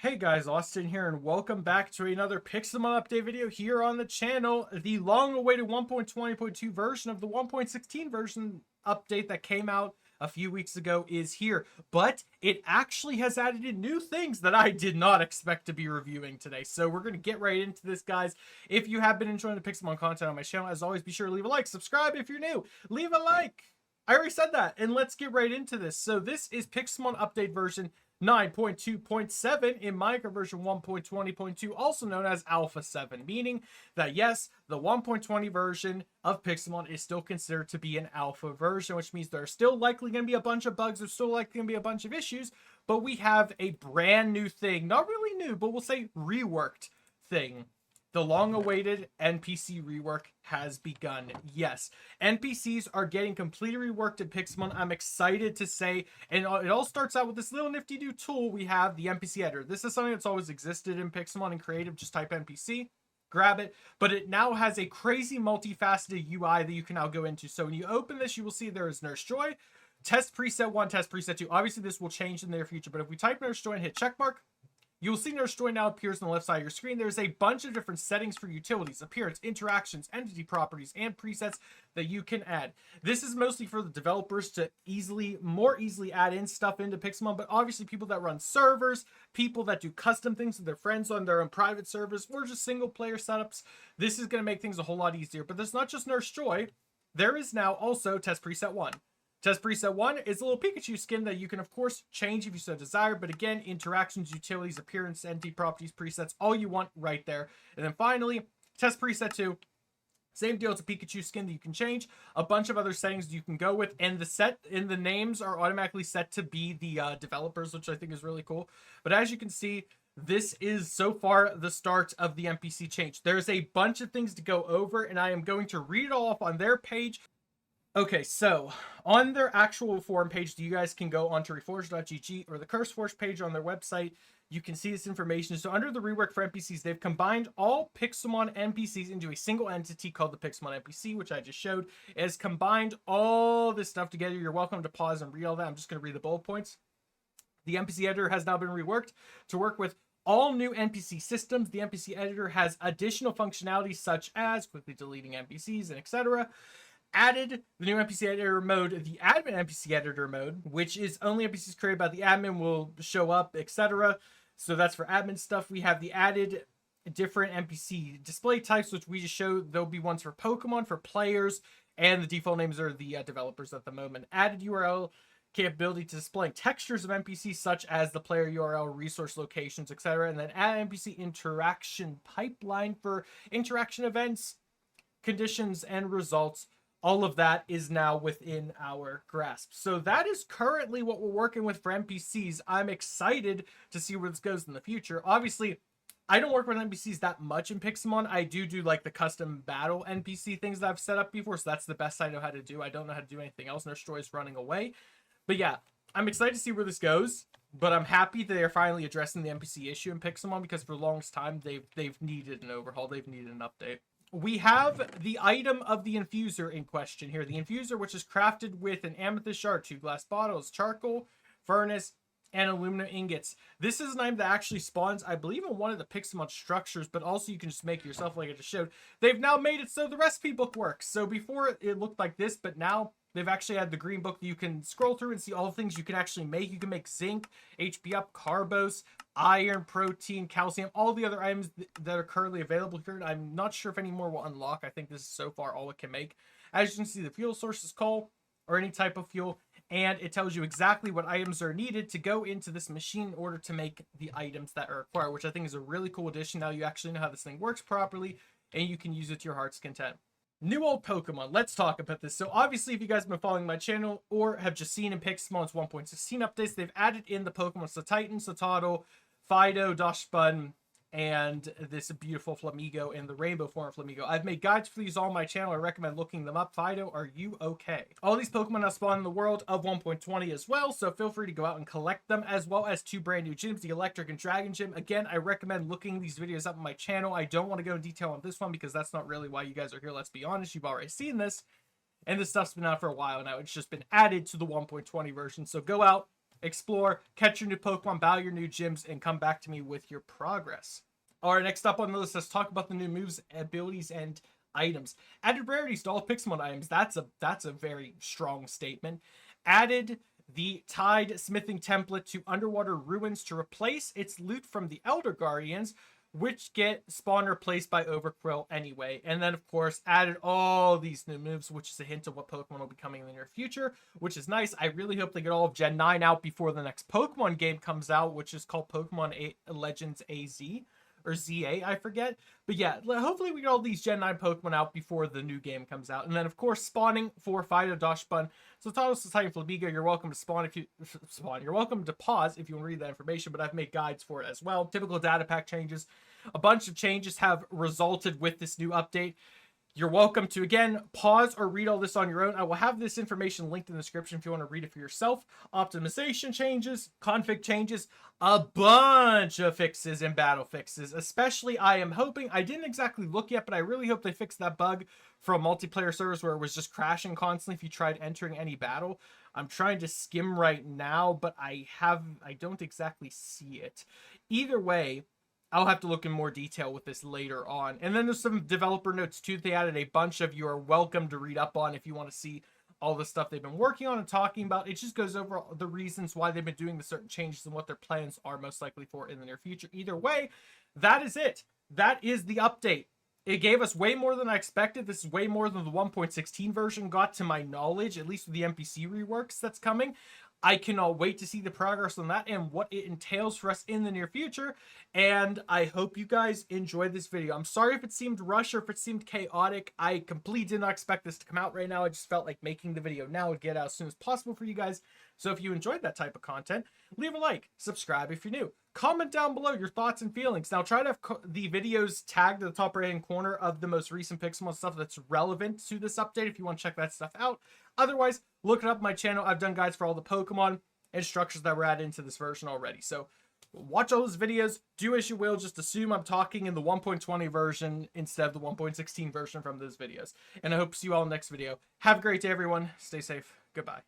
Hey guys, Austin here, and welcome back to another Pixelmon update video here on the channel. The long-awaited 1.20.2 version of the 1.16 version update that came out a few weeks ago is here, but it actually has added in new things that I did not expect to be reviewing today. So we're going to get right into this, guys. If you have been enjoying the Pixelmon content on my channel, as always, be sure to leave a like, subscribe if you're new, leave a like. I already said that, and let's get right into this. So this is Pixelmon update version 9.2.7 in Minecraft version 1.20.2, also known as Alpha 7, meaning that yes, the 1.20 version of Pixelmon is still considered to be an alpha version, which means there's still likely going to be a bunch of bugs, there's still likely going to be a bunch of issues, but we have a brand new thing, not really new, but we'll say reworked thing. The long-awaited NPC rework has begun. Yes, NPCs are getting completely reworked in Pixelmon. I'm excited to say, and it all starts out with this little nifty new tool we have, the NPC editor. This is something that's always existed in Pixelmon and Creative. Just type NPC, grab it, but it now has a crazy multifaceted UI that you can now go into. So when you open this, you will see there is Nurse Joy, Test Preset 1, Test Preset 2. Obviously, this will change in the near future, but if we type Nurse Joy and hit checkmark, you will see Nurse Joy now appears on the left side of your screen. There's a bunch of different settings for utilities, appearance, interactions, entity properties, and presets that you can add. This is mostly for the developers to more easily add in stuff into Pixelmon, but obviously people that run servers, people that do custom things with their friends on their own private servers, or just single player setups, this is going to make things a whole lot easier. But there's not just Nurse Joy. There is now also Test Preset 1. Test Preset 1 is a little Pikachu skin that you can, of course, change if you so desire. But again, interactions, utilities, appearance, entity properties, presets, all you want right there. And then finally, Test Preset 2. Same deal, it's a Pikachu skin that you can change. A bunch of other settings you can go with. And the names are automatically set to be the developers, which I think is really cool. But as you can see, this is so far the start of the NPC change. There's a bunch of things to go over, and I am going to read it all off on their page. Okay, so on their actual forum page, you guys can go onto reforge.gg or the CurseForge page on their website. You can see this information. So under the rework for NPCs, they've combined all Pixelmon NPCs into a single entity called the Pixelmon NPC, which I just showed. It has combined all this stuff together. You're welcome to pause and read all that. I'm just going to read the bullet points. The NPC editor has now been reworked to work with all new NPC systems. The NPC editor has additional functionalities such as quickly deleting NPCs and etc. Added the new NPC editor mode, the admin NPC editor mode, which is only NPCs created by the admin will show up, etc. So that's for admin stuff. We have the added different NPC display types, which we just showed. There'll be ones for Pokemon, for players, and the default names are the developers at the moment. Added URL capability to displaying textures of NPCs such as the player URL, resource locations, etc. And then add NPC interaction pipeline for interaction events, conditions, and results. All of that is now within our grasp. So that is currently what we're working with for NPCs. I'm excited to see where this goes in the future. Obviously, I don't work with NPCs that much in Pixelmon. I do like the custom battle NPC things that I've set up before, so that's the best I know how to do. I don't know how to do anything else. Nurse Joy is running away. But yeah, I'm excited to see where this goes. But I'm happy that they're finally addressing the NPC issue in Pixelmon, because for the longest time, they've needed an overhaul. They've needed an update. We have the item of the Infuser in question here. The Infuser, which is crafted with an amethyst shard, 2 glass bottles, charcoal, furnace, and aluminum ingots. This is an item that actually spawns, I believe, in one of the Pixelmon structures, but also you can just make it yourself like I just showed. They've now made it so the recipe book works. So before it looked like this, but now they've actually had the green book that you can scroll through and see all the things you can actually make. You can make zinc, HP up, carbos, iron, protein, calcium, all the other items that are currently available here. I'm not sure if any more will unlock. I think this is so far all it can make. As you can see, the fuel source is coal or any type of fuel, and it tells you exactly what items are needed to go into this machine in order to make the items that are required, which I think is a really cool addition. Now you actually know how this thing works properly, and you can use it to your heart's content. New old Pokemon. Let's talk about this. So obviously, if you guys have been following my channel or have just seen in Pixelmon's 1.16 updates, they've added in the Pokemon Titan, Satotl, Fido, Dachshund, and this beautiful Flamigo and the rainbow form of Flamigo. I've made guides for these all on my channel. I recommend looking them up. Fido, are you okay? All these Pokemon now spawn in the world of 1.20 as well, so feel free to go out and collect them, as well as 2 brand new gyms, the Electric and Dragon Gym. Again, I recommend looking these videos up on my channel. I don't want to go in detail on this one because that's not really why you guys are here. Let's be honest, you've already seen this, and this stuff's been out for a while now. It's just been added to the 1.20 version, so go out, explore, catch your new Pokemon, battle your new gyms, and come back to me with your progress. All right, next up on the list, let's talk about the new moves, abilities, and items. Added rarities to all Pixelmon items. That's a very strong statement. Added the Tide Smithing template to Underwater Ruins to replace its loot from the Elder Guardians, which get spawn replaced by Overquill anyway. And then, of course, added all these new moves, which is a hint of what Pokemon will be coming in the near future, which is nice. I really hope they get all of Gen 9 out before the next Pokemon game comes out, which is called Pokemon Legends AZ. Or ZA, I forget. But yeah, hopefully we get all these Gen 9 Pokemon out before the new game comes out. And then, of course, spawning for Fido Doshbun. So, Talos Society Flabiga, you're welcome to spawn if you spawn. You're welcome to pause if you want to read that information, but I've made guides for it as well. Typical data pack changes. A bunch of changes have resulted with this new update. You're welcome to, again, pause or read all this on your own. I will have this information linked in the description if you want to read it for yourself. Optimization changes, config changes, a bunch of fixes and battle fixes. Especially, I am hoping, I didn't exactly look yet, but I really hope they fixed that bug from multiplayer servers where it was just crashing constantly if you tried entering any battle. I'm trying to skim right now, but I don't exactly see it. Either way, I'll have to look in more detail with this later on. And then there's some developer notes too. They added a bunch of, you are welcome to read up on if you want to see all the stuff they've been working on and talking about. It just goes over the reasons why they've been doing the certain changes and what their plans are most likely for in the near future. Either way, that is it. That is the update. It gave us way more than I expected. This is way more than the 1.16 version got, to my knowledge, at least with the NPC reworks that's coming. I cannot wait to see the progress on that and what it entails for us in the near future. And I hope you guys enjoyed this video. I'm sorry if it seemed rushed or if it seemed chaotic. I completely did not expect this to come out right now. I just felt like making the video now would get out as soon as possible for you guys. So if you enjoyed that type of content, leave a like, subscribe if you're new. Comment down below your thoughts and feelings. Now, try to have the videos tagged at the top right-hand corner of the most recent Pixelmon stuff that's relevant to this update if you want to check that stuff out. Otherwise, look it up on my channel. I've done guides for all the Pokemon and structures that were added into this version already. So watch all those videos. Do as you will. Just assume I'm talking in the 1.20 version instead of the 1.16 version from those videos. And I hope to see you all in the next video. Have a great day, everyone. Stay safe. Goodbye.